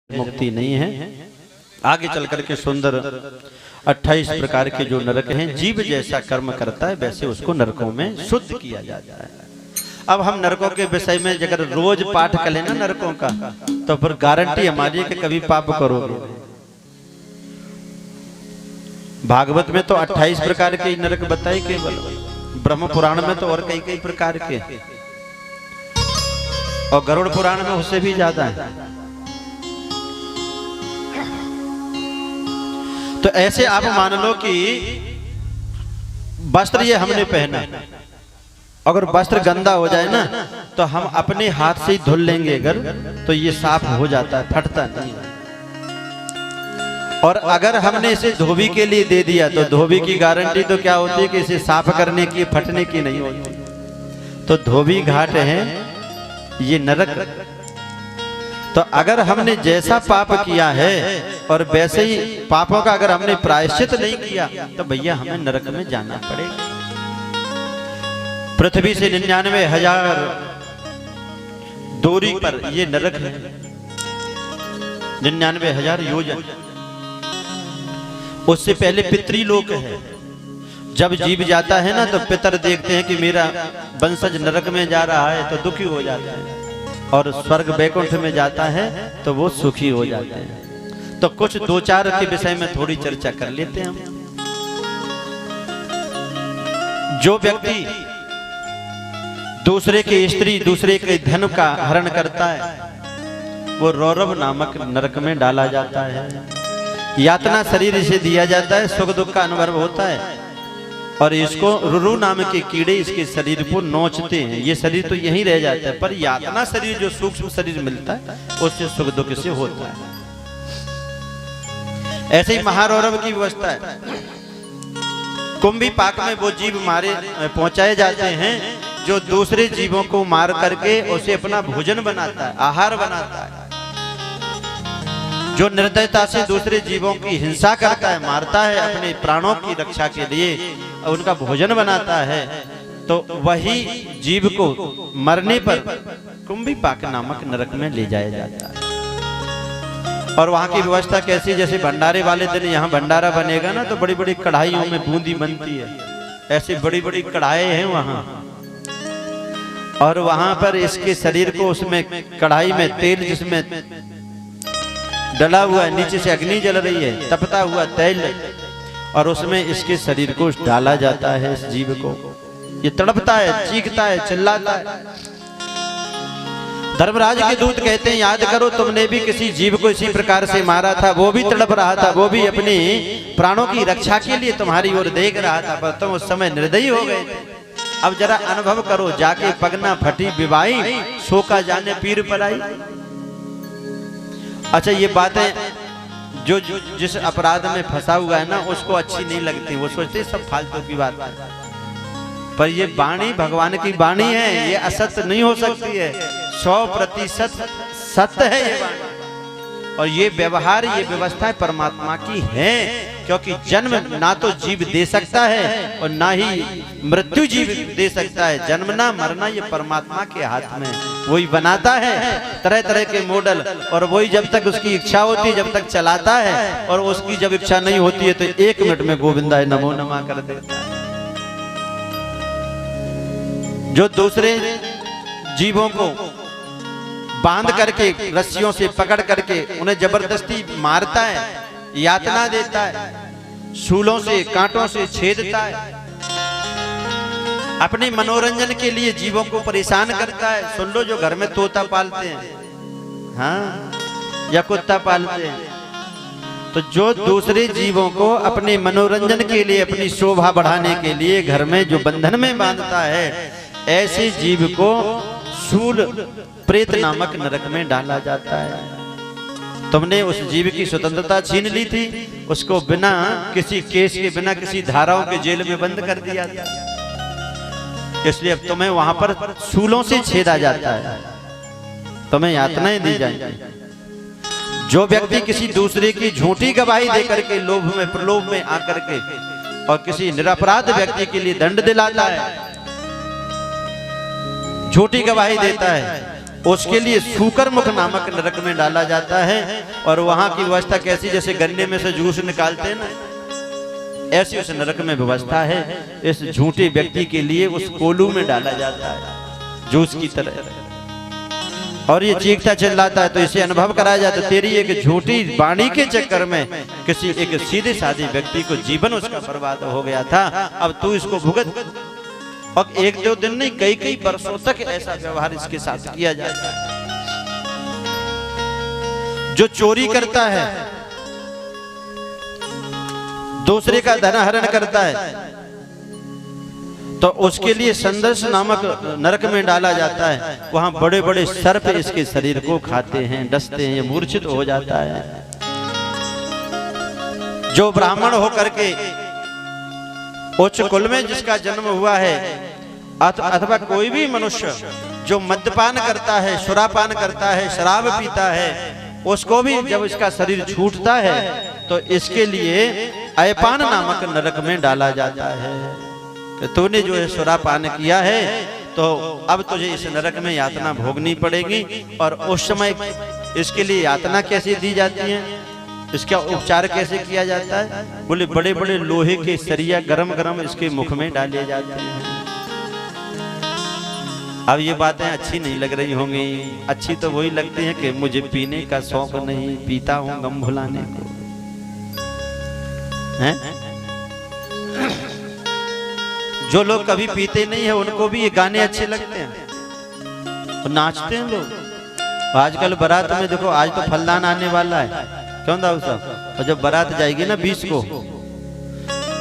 मुक्ति नहीं है। आगे चल करके सुंदर 28 प्रकार के जो नरक हैं, जीव जैसा कर्म करता है वैसे उसको नरकों में शुद्ध किया जाता है। अब हम नरकों के विषय में अगर रोज पाठ करें ना नरकों का, तो फिर गारंटी हमारी है कि कभी पाप करोगे। भागवत में तो 28 प्रकार के नरक बताए केवल, ब्रह्म पुराण में तो और कई कई प्रकार के, और गरुड़ पुराण में उससे भी ज्यादा है। तो ऐसे आप मान लो कि वस्त्र ये हमने पहना, अगर वस्त्र गंदा हो जाए ना तो हम अपने हाथ से ही धुल लेंगे अगर, तो ये साफ हो जाता है, फटता नहीं। और अगर हमने इसे धोबी के लिए दे दिया तो धोबी की गारंटी तो क्या होती है कि इसे साफ करने की, फटने की नहीं होती। तो धोबी घाट है ये नरक। तो अगर हमने जैसा पाप किया है और वैसे ही पापों का अगर हमने प्रायश्चित नहीं किया तो भैया हमें नरक में जाना पड़ेगा। पृथ्वी से 99,000 दूरी पर ये नरक है, 99,000 योजन। उससे पहले पितृलोक है। जब जीव जाता है ना तो पितर देखते हैं कि मेरा वंशज नरक में जा रहा है तो दुखी हो जाता है, और स्वर्ग वैकुंठ में जाता है तो वो सुखी हो जाते हैं। तो कुछ दो चार के विषय में थोड़ी चर्चा कर लेते हैं हम। जो व्यक्ति दूसरे के स्त्री, दूसरे के धन का हरण करता है वो रौरव नामक नरक में डाला जाता है। यातना शरीर इसे दिया जाता है, सुख दुख का अनुभव होता है, और इसको रुरु नाम के कीड़े इसके शरीर को नोचते हैं। ये शरीर तो यहीं रह जाता है, पर यातना शरीर जो सूक्ष्म शरीर मिलता है उससे सुख दुख से होता है। ऐसे ही महारौरव की व्यवस्था है। कुंभी पाक में वो जीव मारे पहुंचाए जाते हैं जो दूसरे जीवों को मार करके उसे अपना भोजन बनाता है, आहार बनाता है। जो निर्दयता से दूसरे जीवों की हिंसा करता है, मारता है अपने प्राणों की रक्षा के लिए, उनका भोजन बनाता है, तो वही जीव को मरने पर कुंभी पाक नामक नरक में ले जाया जाता है। और वहां की व्यवस्था कैसी, जैसे भंडारे वाले दिन यहाँ भंडारा बनेगा ना तो बड़ी बड़ी कढ़ाइयों में बूंदी बनती है, ऐसी बड़ी बड़ी कढ़ाई हैं वहां, और वहां पर इसके शरीर को उसमें कढ़ाई में तेल जिसमें डला हुआ है, नीचे से अग्नि जल रही है, तपता हुआ तेल, और उसमें इसके शरीर को डाला जाता है। इस जीव को ये तड़पता है, चीखता है, चिल्लाता है। धर्मराज के दूत कहते हैं याद करो तुमने भी किसी जीव को इसी प्रकार से मारा था, वो भी तड़प रहा था, वो भी अपनी प्राणों की रक्षा के लिए तुम्हारी ओर देख रहा था, पर तुम उस समय निर्दयी हो गए थे। अब जरा अनुभव करो, जाके पगना फटी विवाही, सो का जाने पीर पराई। अच्छा, ये बातें जो जिस अपराध में फंसा हुआ है ना उसको अच्छी नहीं लगती, वो सोचते सब फालतू की बात है, पर ये वाणी भगवान की वाणी है, ये असत्य नहीं हो सकती है, 100% सत्य है ये वाणी। और ये व्यवहार, ये व्यवस्था परमात्मा की है, क्योंकि जन्म ना तो जीव दे सकता है और ना ही मृत्यु जीव दे सकता है। जन्मना मरना ये परमात्मा के हाथ में, वही बनाता है तरह तरह के मॉडल, और वही जब तक उसकी इच्छा होती है जब तक चलाता है, और उसकी जब इच्छा नहीं होती है तो 1 मिनट में गोविंदाय नमो नमः कर देता है। जो दूसरे जीवों को बांध करके रस्सियों से पकड़ करके उन्हें जबरदस्ती मारता है, यातना देता है, शूलों से कांटों से छेदता है, अपने मनोरंजन के लिए जीवों को परेशान करता है। सुन लो, जो घर में तोता पालते हैं, हाँ, या कुत्ता पालते हैं, तो जो दूसरे जीवों को अपने मनोरंजन के लिए, अपनी शोभा बढ़ाने के लिए घर में जो बंधन में बांधता है, ऐसे जीव को शूल प्रेत नामक नरक में डाला जाता है। तुमने उस जीव की स्वतंत्रता छीन ली थी, उसको बिना किसी केस के, बिना किसी धाराओं के जेल में बंद कर दिया था, इसलिए अब तुम्हें वहां पर शूलों से छेदा जाता है, तुम्हें यातनाएं दी जाएंगी। जो व्यक्ति किसी दूसरे की झूठी गवाही देकर के लोभ में, प्रलोभ में आकर के और किसी निरपराध व्यक्ति के लिए दंड दिलाता है, झूठी गवाही देता है, उसके लिए सूकर मुख नामक नरक में डाला जाता है। और वहां की व्यवस्था कैसी, जैसे गन्ने में से जूस निकालते हैं ना, ऐसी उस नरक में व्यवस्था है। इस झूठे व्यक्ति के लिए उस कोलू में डाला जाता है जूस की तरह। और ये चीखता चिल्लाता है तो इसे अनुभव कराया जाता है, तेरी एक झूठी वाणी के चक्कर में किसी एक सीधे साधे व्यक्ति को जीवन उसका बर्बाद हो गया था, अब तू इसको भुगत। और एक दो दिन नहीं, कई कई वर्षों तक ऐसा व्यवहार इसके साथ किया जाता है। जो चोरी करता है, दूसरे का धन हरण करता है, तो उसके लिए संदर्श नामक नरक में डाला जाता है। वहां बड़े बड़े सर्प इसके शरीर को खाते हैं, डसते हैं, मूर्छित हो जाता है। जो ब्राह्मण होकर के उच्च कुल में जिसका जन्म हुआ है, अथवा कोई भी मनुष्य जो मद्यपान करता है, सुरापान करता है, शराब पीता है, उसको भी जब इसका शरीर छूटता है तो इसके लिए अयपान नामक नरक में डाला जाता है कि तूने जो है सुरापान किया है तो अब तुझे इस नरक में यातना भोगनी पड़ेगी। और उस समय इसके लिए यातना कैसे दी जाती है, इसका उपचार कैसे किया जाता है? बोले बड़े बड़े लोहे के सरिया गरम गरम इसके मुख में डाले जाते हैं। अब ये बातें अच्छी नहीं लग रही होंगी, अच्छी तो वही लगती है कि मुझे पीने का शौक नहीं, पीता हूं गम भुलाने को, हैं? जो लोग कभी पीते नहीं है उनको भी ये गाने अच्छे लगते हैं और नाचते हैं लोग। आजकल बारात में देखो, आज तो फलदान आने वाला है, क्यों दाऊ साहब, और जब बारात जाएगी ना 20 को,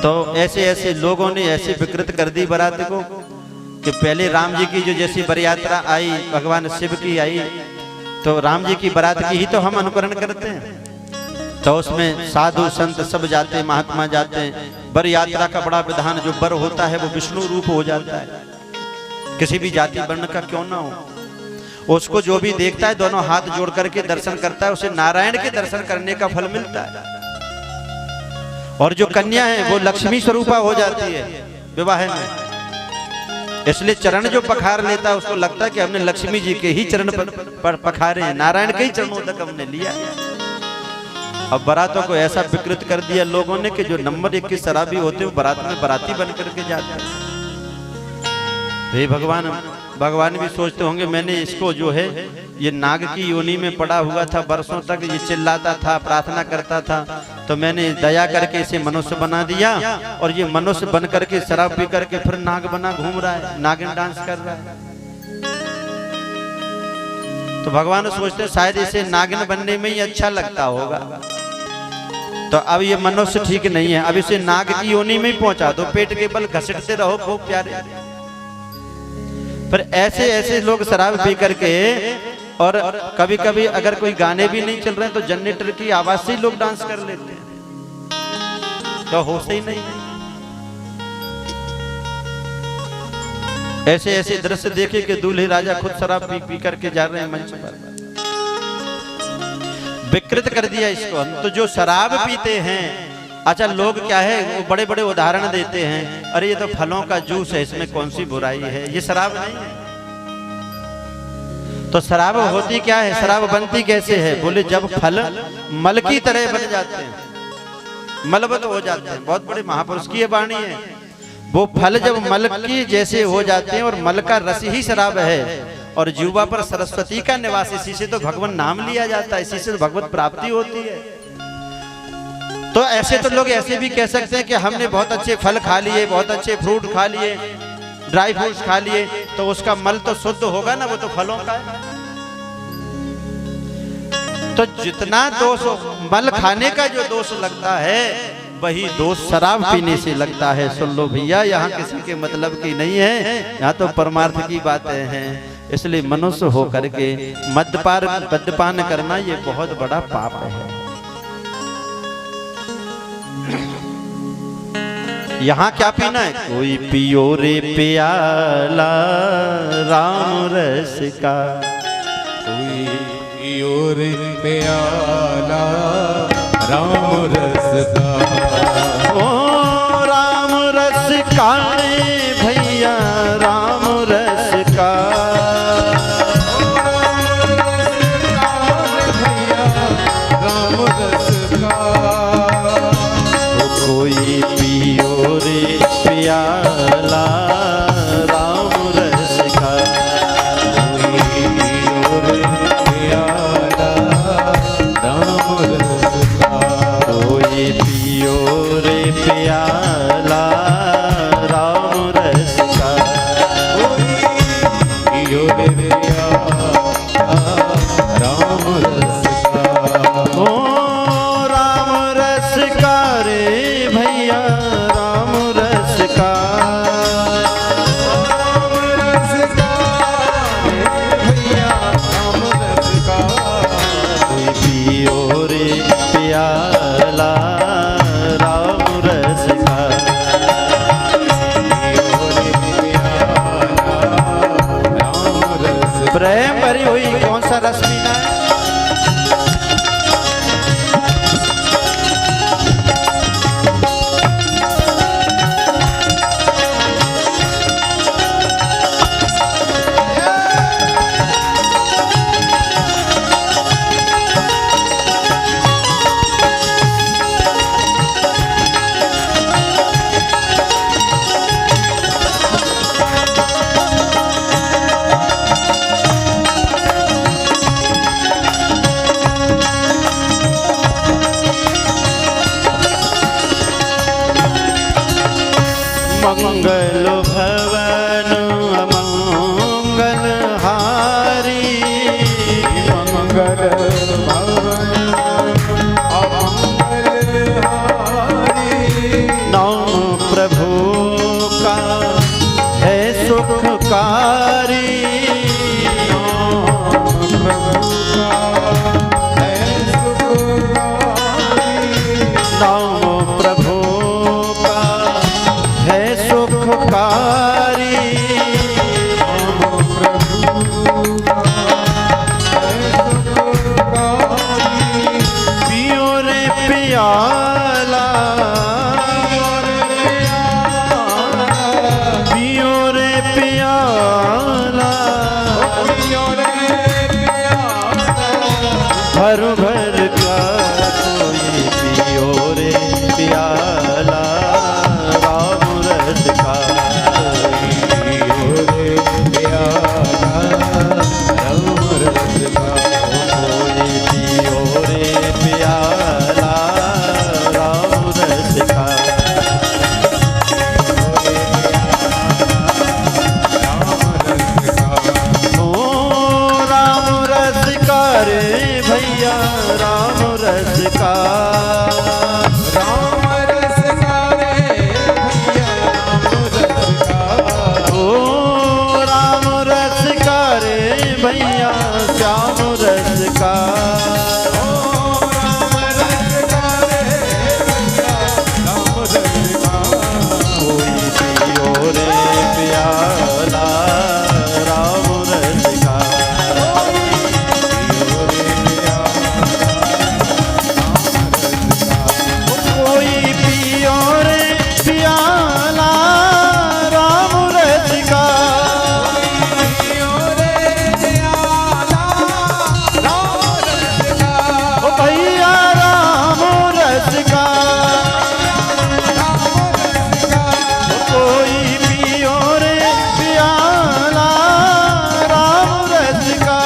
तो ऐसे ऐसे लोगों ने ऐसे विकृत कर दी बारात को कि पहले राम जी की जो जैसी बरयात्रा आई, भगवान शिव की आई, तो राम जी की बारात की ही तो हम अनुकरण करते हैं। तो उसमें साधु संत सब जाते, महात्मा जाते हैं। बर यात्रा का बड़ा विधान, जो बर होता है वो विष्णु रूप हो जाता है, किसी भी जाति वर्ण का क्यों ना हो। उसको जो भी देखता है दोनों हाथ जोड़ करके दर्शन करता है, उसे नारायण के दर्शन करने का फल मिलता है। और जो कन्या है वो लक्ष्मी स्वरूपा हो जाती है विवाह में, इसलिए चरण जो पखार लेता है उसको लगता है कि हमने लक्ष्मी जी के ही चरण पर पखारे हैं, नारायण के ही चरणों तक हमने लिया। अब बारातों को ऐसा विकृत कर दिया लोगों ने कि जो नंबर 1 के शराबी होते हैं वो बारात में बाराती बन करके जाते हैं। भगवान भी सोचते होंगे, मैंने इसको जो है ये नाग की योनि में पड़ा हुआ था, वर्षों तक ये चिल्लाता था, प्रार्थना करता था, तो मैंने दया करके इसे मनुष्य बना दिया और ये मनुष्य बन करके शराब पी करके फिर नाग बना घूम रहा है, नागिन डांस कर रहा है। तो भगवान सोचते हैं शायद इसे नागिन बनने में ही अच्छा लगता होगा, तो अब ये मनुष्य ठीक नहीं है, अब इसे नाग की योनि में ही पहुंचा दो, पेट के बल घसीटते रहो खूब प्यारे। पर ऐसे ऐसे लोग शराब पी करके, और कभी कभी अगर कोई गाने भी नहीं चल रहे तो जनरेटर की आवाज से ही लोग डांस कर लेते हैं, तो होश ही नहीं। ऐसे ऐसे दृश्य देखे कि दूल्हे राजा खुद शराब पी पी करके जा रहे हैं मंच पर। विकृत कर दिया इसको। तो जो शराब पीते हैं, अच्छा लोग क्या है वो बड़े बड़े उदाहरण देते हैं, अरे ये तो फलों का जूस है, इसमें कौन सी बुराई है, ये शराब नहीं है। तो शराब होती क्या है, शराब बनती कैसे है? बोले जब फल मल की तरह बन जाते हैं, मलबत हो जाते हैं। बहुत बड़े महापुरुष की ये वाणी है, वो फल जब मल की जैसे हो जाते हैं और मल का रस ही शराब है, और जीवा पर सरस्वती का निवास, इसी से तो भगवान नाम लिया जाता है, इसी से तो भगवत प्राप्ति होती है। तो ऐसे तो लोग ऐसे भी कह सकते हैं कि हमने बहुत अच्छे फल खा लिए, बहुत अच्छे फ्रूट खा लिए, ड्राई फ्रूट्स खा लिए, तो उसका मल तो शुद्ध होगा ना, वो तो फलों का है। तो जितना दोष मल खाने का जो दोष लगता है वही दोष शराब पीने से लगता है। सुन लो भैया, यहाँ किसी के मतलब की नहीं है, यहाँ तो परमार्थ की बातें हैं। इसलिए मनुष्य हो करके मद्यपान करना ये बहुत बड़ा पाप है। यहाँ क्या पीना है? कोई पियो रे प्याला राम रस का, कोई पियो रे प्याला राम रस का, ओ राम रस का भैया राम रस का, प्याला राम रस का। प्रेम भरी हुई कौन सा रस पीना है? मंगल भवन अमंगल हारी, मंगल भवन अमंगल हारी। नाम प्रभु का है सुखकारी, नाम प्रभु का है सुखकारी। नाम प्रभु का है सुखकारी। नाम प्रभु का है सुखकारी। पियो रे प्याला, पियो रे प्याला, भर भर का कोई पियो रे प्याला राम रस का। पियो रे प्याला राम रस का। कोई पियो रे प्याला राम रस का। ओ राम रस का रे भैया राम रस का। राम रस का रे भैया राम रस का। ओ राम रस का रे भैया श्याम रस का। ओ राम रस का रे भैया राम रस का। कोई पियो रे प्याला राम रस का। कोई पियो रे प्याला राम रस का। ओ भैया राम रस का। कोई पियो रे प्याला राम रस का।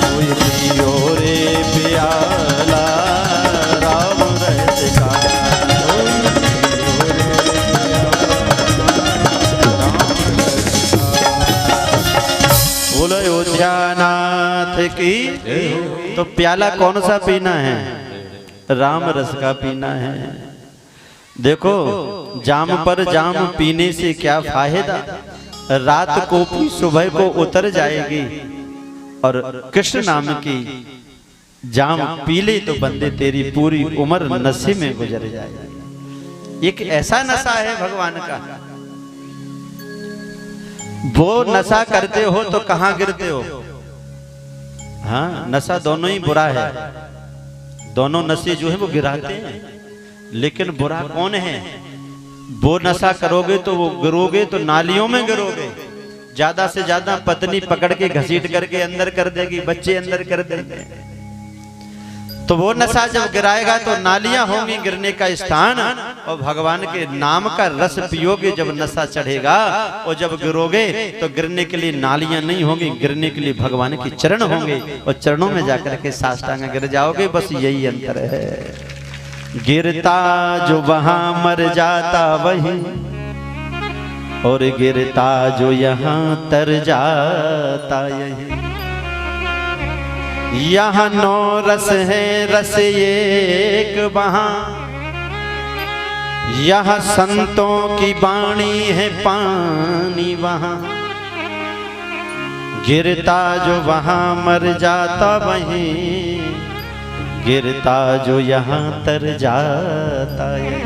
कोई पियो रे प्याला राम रस का। बोलो अयोध्यानाथ की। तो प्याला कौन सा पीना है? राम रस का पीना है। देखो जाम पर जाम पीने से क्या फायदा, रात को भी सुबह को उतर जाएगी। और कृष्ण नाम की जाम पी ले तो बंदे तेरी पूरी उम्र नशे में गुजर जाएगी। एक ऐसा नशा है भगवान का, वो नशा करते हो तो कहां गिरते हो। हाँ नशा दोनों ही बुरा है, दोनों नशे जो है वो गिराते हैं। लेकिन बुरा कौन है? वो नशा करोगे तो वो गिरोगे तो नालियों में गिरोगे। ज्यादा से ज्यादा पत्नी पकड़ के घसीट करके अंदर कर देगी, बच्चे अंदर कर देंगे। तो वो नशा जब गिराएगा तो नालियां होंगी गिरने का स्थान। और भगवान के नाम का रस पियोगे जब नशा चढ़ेगा, और जब गिरोगे तो गिरने के लिए नालियां नहीं होंगी, गिरने के लिए भगवान के चरण होंगे। और चरणों में जाकर के साष्टांग गिर जाओगे। बस यही अंतर है। गिरता जो वहां मर जाता वहीं, और गिरता जो यहाँ तर जाता यहीं। यहाँ 9 रस है रस एक वहाँ, यहाँ संतों की वाणी है पानी वहाँ। गिरता जो वहां मर जाता वहीं, गिरता जो यहाँ तर जाता है।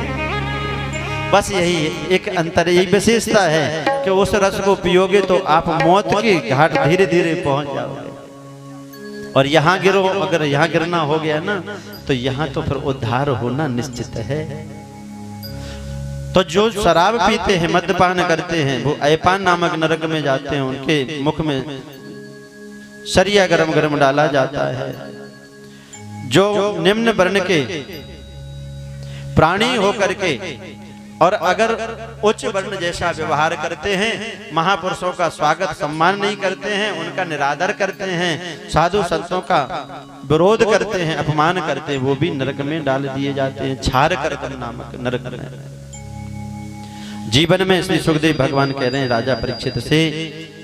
बस यही एक अंतर, यही विशेषता है कि उस रस को पियोगे तो आप मौत की घाट धीरे धीरे पहुंच जाओगे। और यहाँ गिरो, अगर यहाँ गिरना हो गया ना तो यहाँ तो फिर उद्धार होना निश्चित है। तो जो शराब पीते हैं, मद्यपान करते हैं, वो ऐपान नामक नरक में जाते हैं। उनके मुख में सरिया गरम गरम डाला जाता है। जो निम्न वर्ण के प्राणी होकर के और अगर उच्च वर्ण जैसा व्यवहार करते हैं, महापुरुषों का स्वागत सम्मान नहीं करते हैं, उनका निरादर करते हैं, साधु संतों का विरोध करते हैं, अपमान करते हैं, वो भी नरक में डाल दिए जाते हैं, छार करदम नामक नरक में। जीवन में श्री सुखदेव भगवान कह रहे हैं राजा परीक्षित से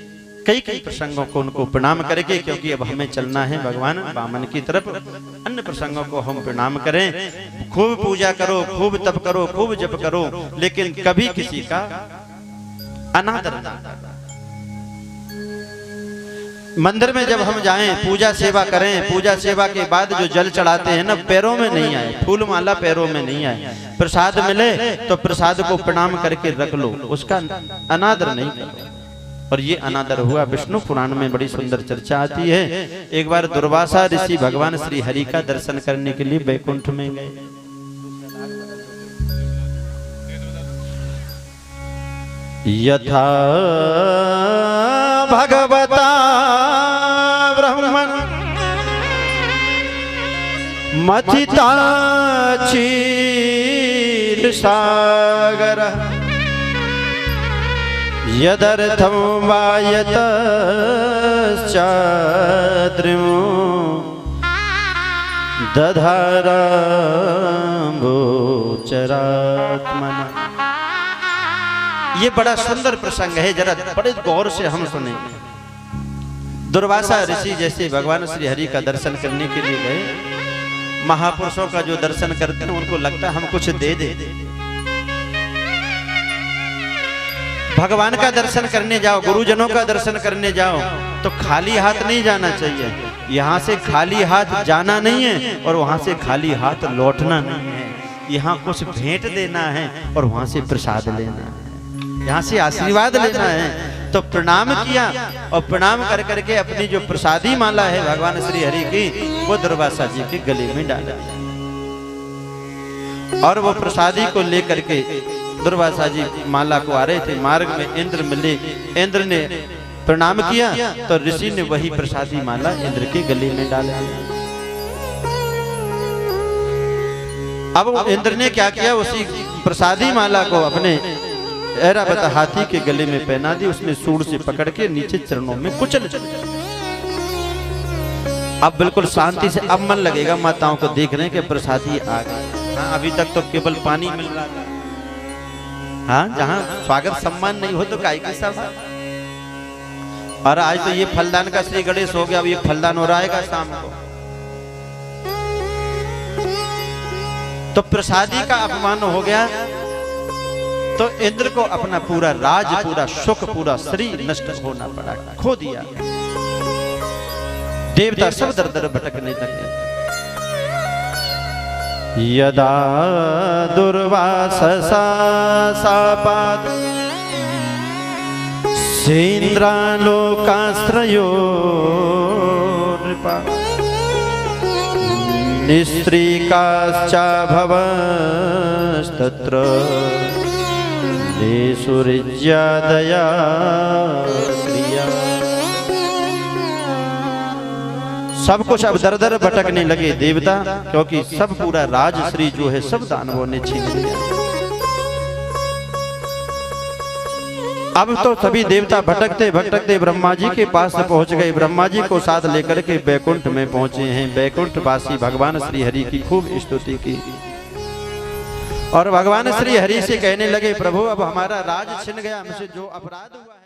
कई कई प्रसंगों को उनको प्रणाम करके, क्योंकि अब हमें चलना है भगवान वामन की तरफ। अन्य प्रसंगों को हम प्रणाम करें, खूब पूजा करो, खूब तप करो, खूब जप करो, लेकिन कभी किसी का अनादर ना। मंदिर में जब हम जाएं, पूजा सेवा करें, पूजा सेवा के बाद जो जल चढ़ाते हैं ना, पैरों में नहीं आए, फूल माला पैरों में नहीं आए। प्रसाद मिले तो प्रसाद को प्रणाम करके रख लो, उसका अनादर नहीं करो। और ये अनादर हुआ। विष्णु पुराण में बड़ी सुंदर चर्चा आती है। एक बार दुर्वासा ऋषि भगवान श्री हरि का दर्शन करने के लिए बैकुंठ में गए। यथा भगवता ब्रह्मण मथिता क्षीर सागर यदर्थम वायतश्चाद्रिमो दधाराम्बोचरात्मना। ये बड़ा सुंदर प्रसंग है, जरा बड़े गौर से हम सुने। दुर्वासा ऋषि जैसे भगवान श्री हरि का दर्शन करने के लिए गए। महापुरुषों का जो दर्शन करते हैं उनको लगता है हम कुछ दे दे। भगवान का दर्शन करने जाओ, गुरुजनों का दर्शन करने जाओ तो खाली हाथ नहीं जाना चाहिए। यहाँ से खाली हाथ जाना नहीं है और वहां से खाली हाथ लौटना नहीं है। यहाँ कुछ भेंट देना है और वहां से प्रसाद लेना है, यहाँ से आशीर्वाद लेना है। तो प्रणाम किया और प्रणाम कर करके अपनी जो प्रसादी माला है भगवान श्री हरि की, वो दुर्वासा जी के गले में डाला और वो प्रसादी को लेकर के दुर्वासा जी माला को आ रहे थे। मार्ग में इंद्र मिले, इंद्र ने प्रणाम किया तो ऋषि ने वही प्रसादी माला इंद्र के गले में डाला। अब इंद्र ने क्या किया, उसी प्रसादी माला को अपने ऐरावत हाथी के गले में पहना दी। उसने सूंड से पकड़ के नीचे चरणों में कुचल। अब बिल्कुल शांति से अब मन लगेगा, माताओं को देख रहे हैं कि प्रसादी आ गई। हाँ, अभी तक तो केवल पानी मिल रहा था। हाँ, जहाँ स्वागत सम्मान नहीं हो तो काय के सब। और आज तो ये फलदान का श्री गणेश हो गया, अब ये फलदान हो रहा है शाम को। तो प्रसादी का अपमान हो गया तो इंद्र को अपना पूरा राज, पूरा सुख, पूरा शरीर नष्ट होना पड़ा, खो दिया। देवता सब दर दर भटकने लगे। यदा दुर्वासा शापात् सेन्द्रालोकाश्रयो नृपा निस्त्रीकाश्चाभवस्तत्र सूर्यादया क्रिया। सब कुछ अब दर दर भटकने लगे देवता, क्योंकि सब पूरा राज श्री जो है सब दानवों ने छीन लिया। अब तो सभी देवता भटकते भटकते ब्रह्मा जी के पास पहुंच गए। ब्रह्मा जी को साथ लेकर के बैकुंठ में पहुंचे हैं। बैकुंठ वासी भगवान श्री हरि की खूब स्तुति की और भगवान श्री हरि से कहने लगे, प्रभु अब हमारा राज छिन गया, हमसे जो अपराध हुआ है